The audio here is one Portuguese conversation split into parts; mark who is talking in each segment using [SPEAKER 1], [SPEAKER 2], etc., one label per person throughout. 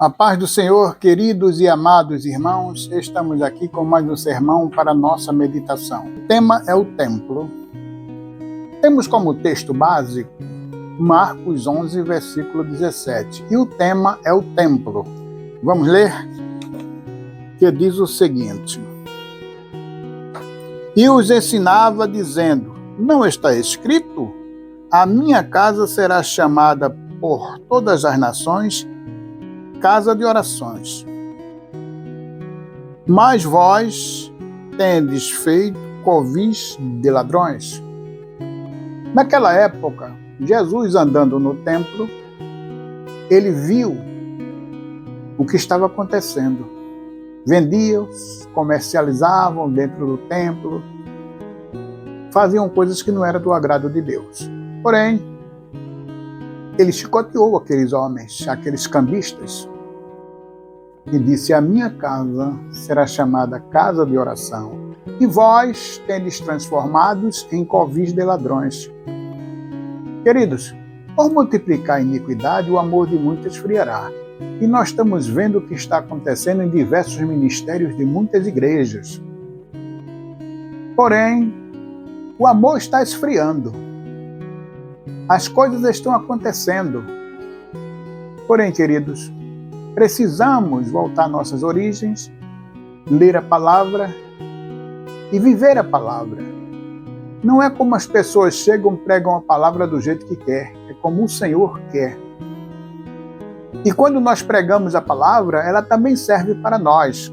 [SPEAKER 1] A paz do Senhor, queridos e amados irmãos, estamos aqui com mais um sermão para nossa meditação. O tema é o templo. Temos como texto básico Marcos 11, versículo 17, e o tema é o templo. Vamos ler? Que diz o seguinte: E os ensinava dizendo: Não está escrito? A minha casa será chamada por todas as nações casa de orações. Mas vós tendes feito covis de ladrões. Naquela época, Jesus andando no templo, ele viu o que estava acontecendo. Vendiam, comercializavam dentro do templo, faziam coisas que não eram do agrado de Deus. Porém, ele chicoteou aqueles homens, aqueles cambistas, e disse: A minha casa será chamada casa de oração, e vós tendes transformados em covis de ladrões. Queridos, por multiplicar a iniquidade, o amor de muitos esfriará. E nós estamos vendo o que está acontecendo em diversos ministérios de muitas igrejas. Porém, o amor está esfriando. As coisas estão acontecendo. Porém, queridos, precisamos voltar às nossas origens, ler a palavra e viver a palavra. Não é como as pessoas chegam e pregam a palavra do jeito que quer, é como o Senhor quer. E quando nós pregamos a palavra, ela também serve para nós.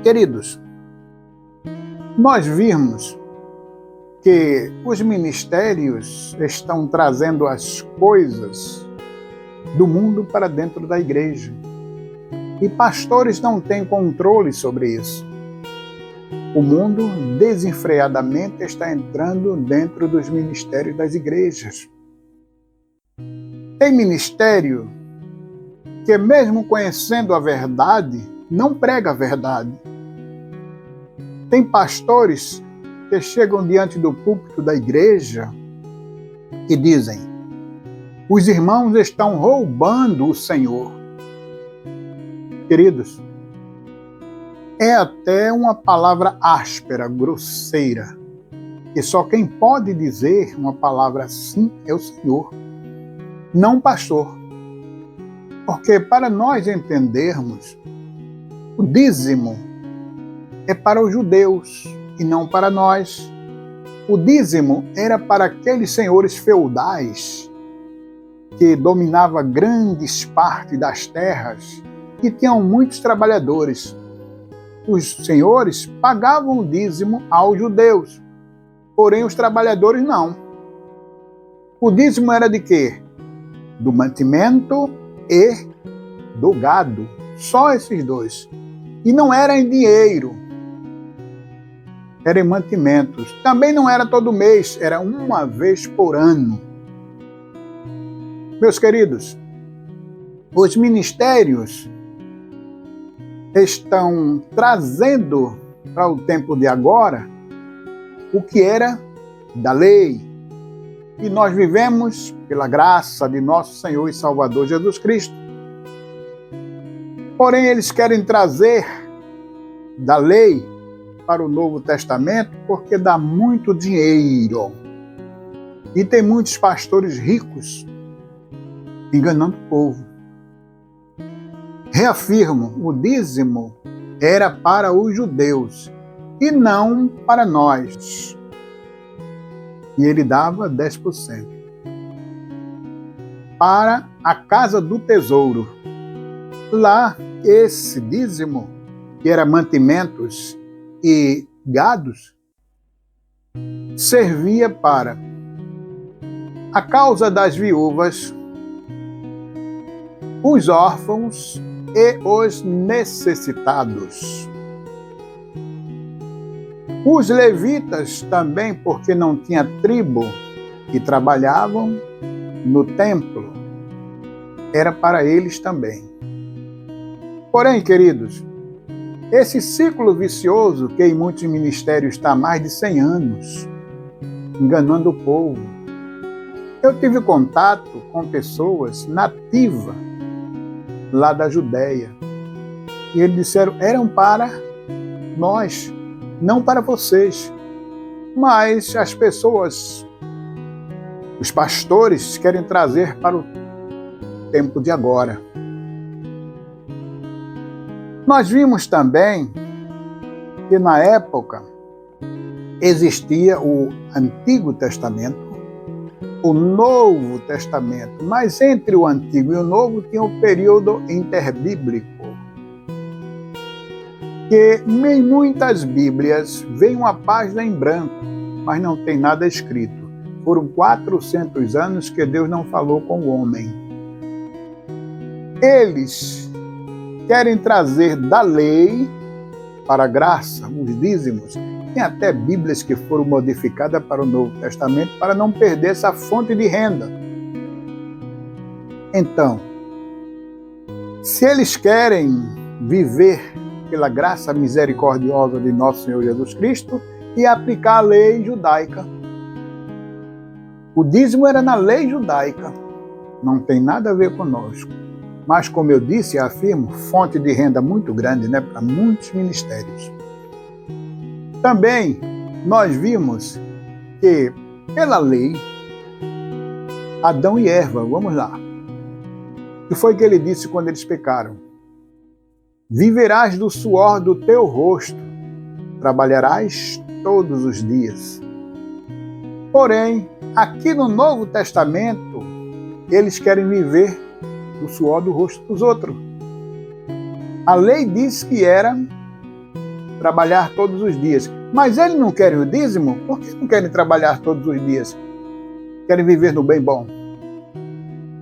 [SPEAKER 1] Queridos, nós vimos que os ministérios estão trazendo as coisas do mundo para dentro da igreja. E pastores não têm controle sobre isso. O mundo desenfreadamente está entrando dentro dos ministérios das igrejas. Tem ministério que, mesmo conhecendo a verdade, não prega a verdade. Tem pastores que chegam diante do púlpito da igreja e dizem: os irmãos estão roubando o Senhor. Queridos, é até uma palavra áspera, grosseira, e só quem pode dizer uma palavra assim é o Senhor, não o pastor. Porque para nós entendermos, o dízimo é para os judeus e não para nós. O dízimo era para aqueles senhores feudais que dominavam grandes partes das terras e tinham muitos trabalhadores. Os senhores pagavam o dízimo aos judeus, porém os trabalhadores não. O dízimo era de quê? Do mantimento e do gado, só esses dois. E não era em dinheiro, era em mantimentos. Também não era todo mês, era uma vez por ano. Meus queridos, os ministérios estão trazendo para o tempo de agora o que era da lei. E nós vivemos pela graça de nosso Senhor e Salvador Jesus Cristo. Porém, eles querem trazer da lei para o Novo Testamento porque dá muito dinheiro. E tem muitos pastores ricos enganando o povo. Reafirmo, o dízimo era para os judeus e não para nós. E ele dava 10% para a casa do tesouro. Lá, esse dízimo, que era mantimentos e gados, servia para a causa das viúvas, os órfãos e os necessitados. Os levitas também, porque não tinha tribo, que trabalhavam no templo, era para eles também. Porém, queridos, esse ciclo vicioso que em muitos ministérios está há mais de 100 anos, enganando o povo. Eu tive contato com pessoas nativas lá da Judéia. E eles disseram, eram para nós, não para vocês. Mas as pessoas, os pastores, querem trazer para o tempo de agora. Nós vimos também que na época existia o Antigo Testamento, o Novo Testamento, mas entre o Antigo e o Novo tinha o período interbíblico, que em muitas Bíblias vem uma página em branco, mas não tem nada escrito. Foram 400 anos que Deus não falou com o homem. Eles querem trazer da lei para a graça, os dízimos. Tem até Bíblias que foram modificadas para o Novo Testamento para não perder essa fonte de renda. Então, se eles querem viver pela graça misericordiosa de nosso Senhor Jesus Cristo e aplicar a lei judaica. O dízimo era na lei judaica, não tem nada a ver conosco. Mas, como eu disse e afirmo, fonte de renda muito grande, né, para muitos ministérios. Também nós vimos que, pela lei, Adão e Eva, vamos lá. O que foi que ele disse quando eles pecaram? Viverás do suor do teu rosto, trabalharás todos os dias. Porém, aqui no Novo Testamento, eles querem viver do suor do rosto dos outros. A lei diz que era trabalhar todos os dias. Mas eles não querem o dízimo? Por que não querem trabalhar todos os dias? Querem viver no bem bom.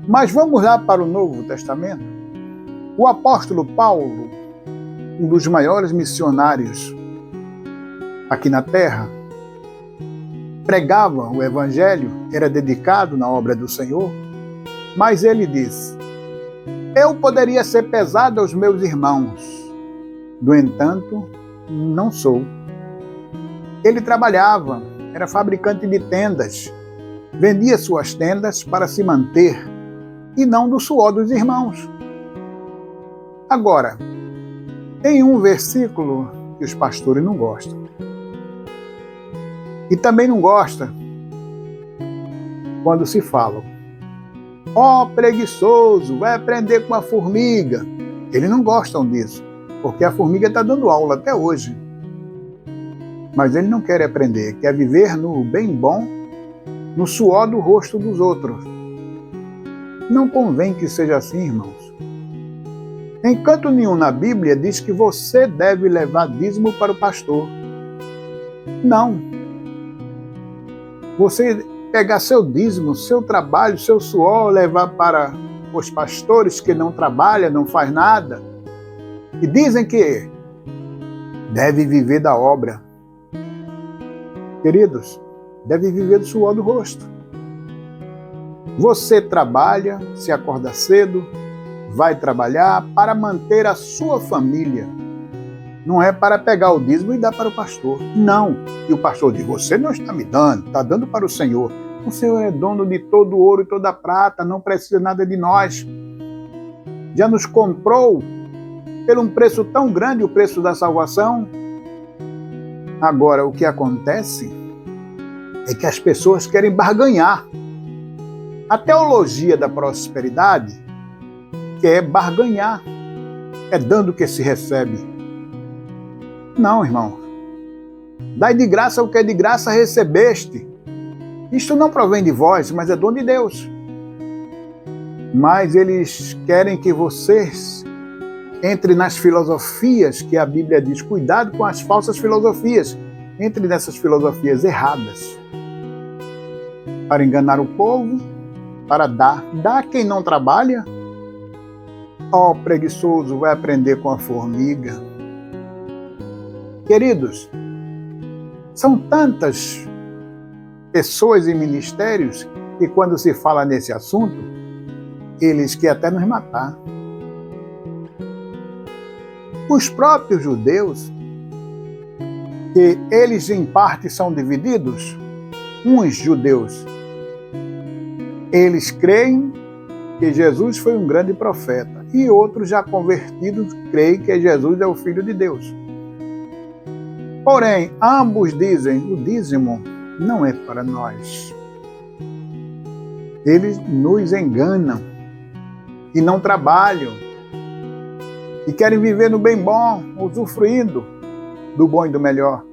[SPEAKER 1] Mas vamos lá para o Novo Testamento. O apóstolo Paulo, um dos maiores missionários aqui na terra, pregava o evangelho, era dedicado na obra do Senhor, mas ele diz: eu poderia ser pesado aos meus irmãos, no entanto, não sou. Ele trabalhava, era fabricante de tendas, vendia suas tendas para se manter, e não do suor dos irmãos. Agora, tem um versículo que os pastores não gostam. E também não gostam quando se falam: ó preguiçoso, vai aprender com a formiga. Eles não gostam disso, porque a formiga está dando aula até hoje. Mas ele não quer aprender, quer viver no bem bom, no suor do rosto dos outros. Não convém que seja assim, irmãos. Em canto nenhum na Bíblia diz que você deve levar dízimo para o pastor. Não. Você pegar seu dízimo, seu trabalho, seu suor, levar para os pastores que não trabalham, não faz nada, e dizem que deve viver da obra. Queridos, deve viver do suor do rosto. Você trabalha, se acorda cedo, vai trabalhar para manter a sua família. Não é para pegar o dízimo e dar para o pastor. Não. E o pastor diz: você não está me dando, está dando para o Senhor. O Senhor é dono de todo o ouro e toda a prata, não precisa nada de nós. Já nos comprou por um preço tão grande, o preço da salvação. Agora, o que acontece é que as pessoas querem barganhar. A teologia da prosperidade quer barganhar. É dando que se recebe. Não, irmão. Dai de graça o que é de graça recebeste. Isto não provém de vós, mas é dom de Deus. Mas eles querem que vocês entrem nas filosofias que a Bíblia diz. Cuidado com as falsas filosofias. Entre nessas filosofias erradas. Para enganar o povo, para dar. Dá quem não trabalha. Ó, preguiçoso, vai aprender com a formiga. Queridos, são tantas pessoas e ministérios que quando se fala nesse assunto, eles querem até nos matar. Os próprios judeus, que eles em parte são divididos, uns judeus, eles creem que Jesus foi um grande profeta, e outros já convertidos creem que Jesus é o Filho de Deus. Porém, ambos dizem, o dízimo não é para nós. Eles nos enganam e não trabalham e querem viver no bem bom, usufruindo do bom e do melhor.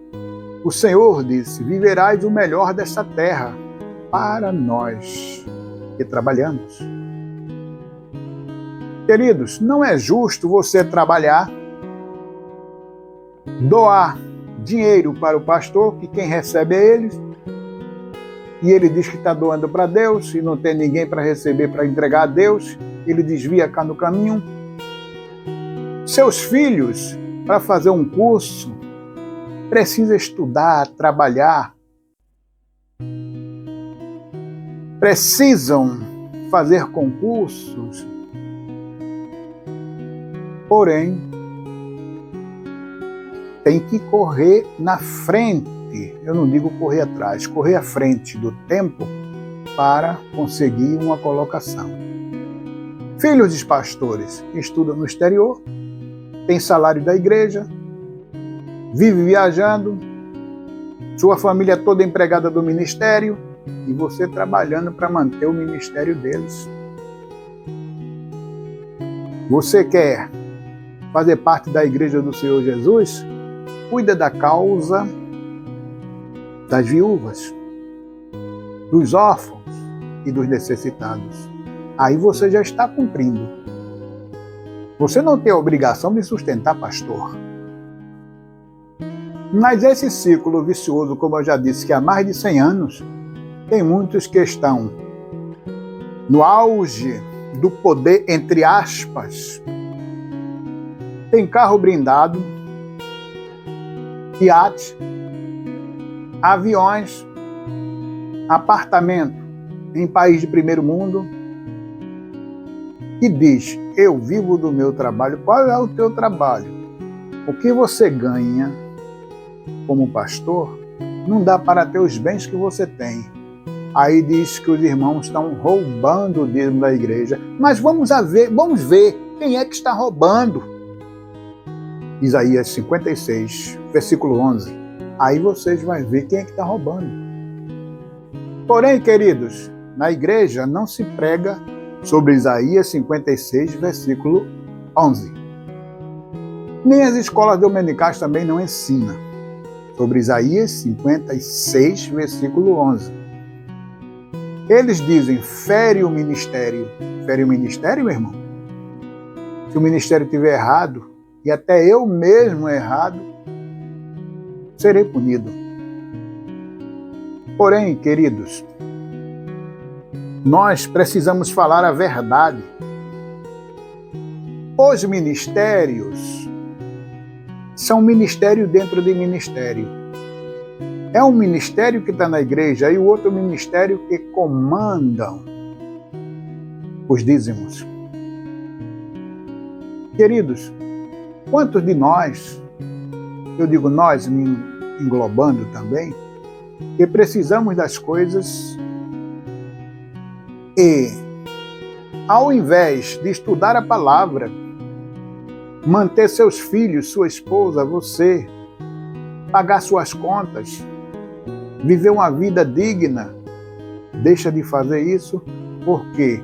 [SPEAKER 1] O Senhor disse, viverás o melhor desta terra para nós que trabalhamos. Queridos, não é justo você trabalhar, doar dinheiro para o pastor, que quem recebe é ele, e ele diz que está doando para Deus, e não tem ninguém para receber, para entregar a Deus, ele desvia cá no caminho. Seus filhos, para fazer um curso, precisa estudar, trabalhar, precisam fazer concursos, porém, tem que correr na frente, eu não digo correr atrás, correr à frente do tempo para conseguir uma colocação. Filhos de pastores estudam no exterior, têm salário da igreja, vive viajando, sua família toda empregada do ministério e você trabalhando para manter o ministério deles. Você quer fazer parte da igreja do Senhor Jesus? Cuida da causa das viúvas, dos órfãos e dos necessitados. Aí você já está cumprindo. Você não tem a obrigação de sustentar pastor. Mas esse ciclo vicioso, como eu já disse, que há mais de 100 anos, tem muitos que estão no auge do poder, entre aspas. Tem carro blindado, iate, aviões, apartamento em país de primeiro mundo, e diz, eu vivo do meu trabalho. Qual é o teu trabalho? O que você ganha como pastor não dá para ter os bens que você tem. Aí diz que os irmãos estão roubando o dízimo da igreja. Mas vamos ver quem é que está roubando. Isaías 56, versículo 11. Aí vocês vão ver quem é que está roubando. Porém, queridos, na igreja não se prega sobre Isaías 56, versículo 11. Nem as escolas dominicais também não ensinam sobre Isaías 56, versículo 11. Eles dizem, fere o ministério. Fere o ministério, meu irmão? Se o ministério estiver errado, e até eu mesmo errado, serei punido. Porém, queridos, nós precisamos falar a verdade. Os ministérios são ministério dentro de ministério. É um ministério que está na igreja e o outro ministério que comandam os dízimos. Queridos, quantos de nós, eu digo nós, me englobando também, que precisamos das coisas e, ao invés de estudar a palavra, manter seus filhos, sua esposa, você, pagar suas contas, viver uma vida digna, deixa de fazer isso porque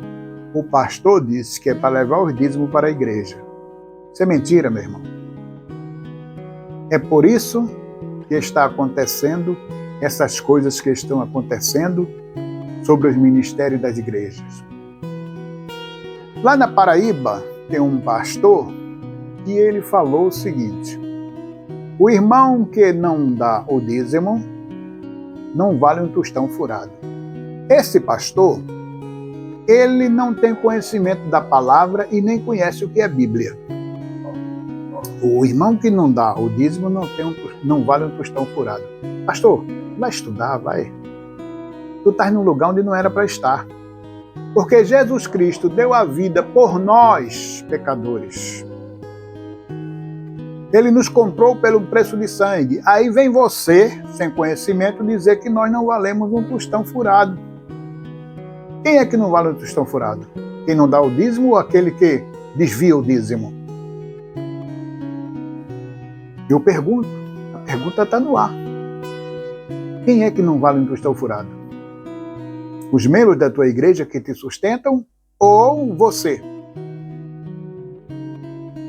[SPEAKER 1] o pastor disse que é para levar os dízimos para a igreja. Isso é mentira, meu irmão. É por isso que está acontecendo essas coisas que estão acontecendo sobre os ministérios das igrejas. Lá na Paraíba tem um pastor e ele falou o seguinte: o irmão que não dá o dízimo não vale um tostão furado. Esse pastor, ele não tem conhecimento da palavra e nem conhece o que é Bíblia. O irmão que não dá o dízimo não vale um tostão furado. Pastor, vai estudar, vai. Tu estás num lugar onde não era para estar. Porque Jesus Cristo deu a vida por nós, pecadores. Ele nos comprou pelo preço de sangue. Aí vem você, sem conhecimento, dizer que nós não valemos um tostão furado. Quem é que não vale um tostão furado? Quem não dá o dízimo ou aquele que desvia o dízimo? Eu pergunto, a pergunta está no ar. Quem é que não vale um tostão furado? Os membros da tua igreja que te sustentam ou você?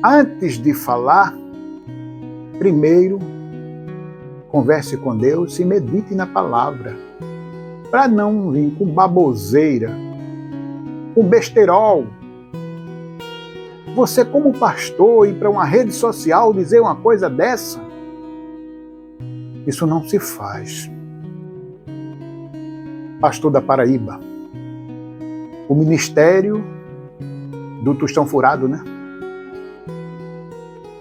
[SPEAKER 1] Antes de falar, primeiro converse com Deus e medite na palavra, para não vir com baboseira, com besterol. Você, como pastor, ir para uma rede social dizer uma coisa dessa, isso não se faz. Pastor da Paraíba, o ministério do tostão furado, né?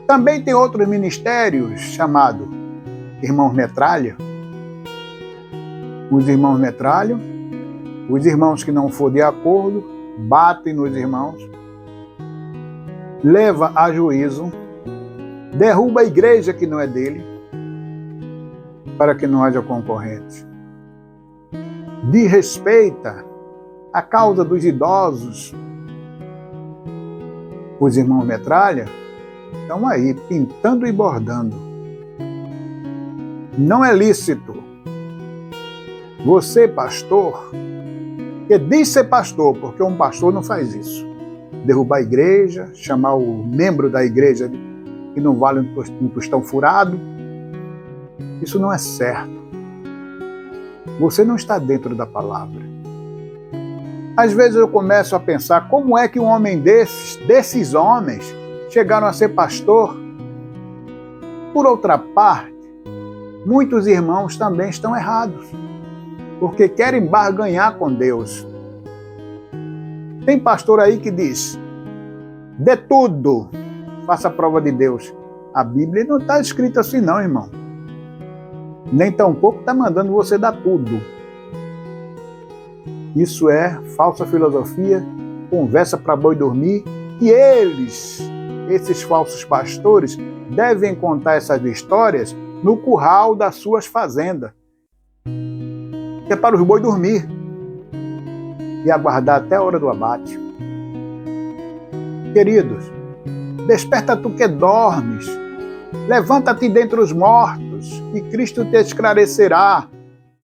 [SPEAKER 1] Também tem outros ministérios chamados Irmãos Metralha. Os irmãos metralham, os irmãos que não for de acordo, batem nos irmãos, leva a juízo, derruba a igreja que não é dele, para que não haja concorrente. Desrespeita a causa dos idosos. Os irmãos metralha estão aí, pintando e bordando. Não é lícito você, pastor, que diz ser pastor, porque um pastor não faz isso, derrubar a igreja, chamar o membro da igreja que não vale um tostão furado. Isso não é certo. Você não está dentro da palavra. Às vezes eu começo a pensar como é que um homem desses homens chegaram a ser pastor. Por outra parte, muitos irmãos também estão errados, porque querem barganhar com Deus. Tem pastor aí que diz, dê tudo, faça a prova de Deus. A Bíblia não está escrita assim não, irmão. Nem tampouco está mandando você dar tudo. Isso é falsa filosofia, conversa para boi dormir, e esses falsos pastores, devem contar essas histórias no curral das suas fazendas. Que é para os boi dormir e aguardar até a hora do abate. Queridos, desperta tu que dormes, levanta-te dentre os mortos, e Cristo te esclarecerá.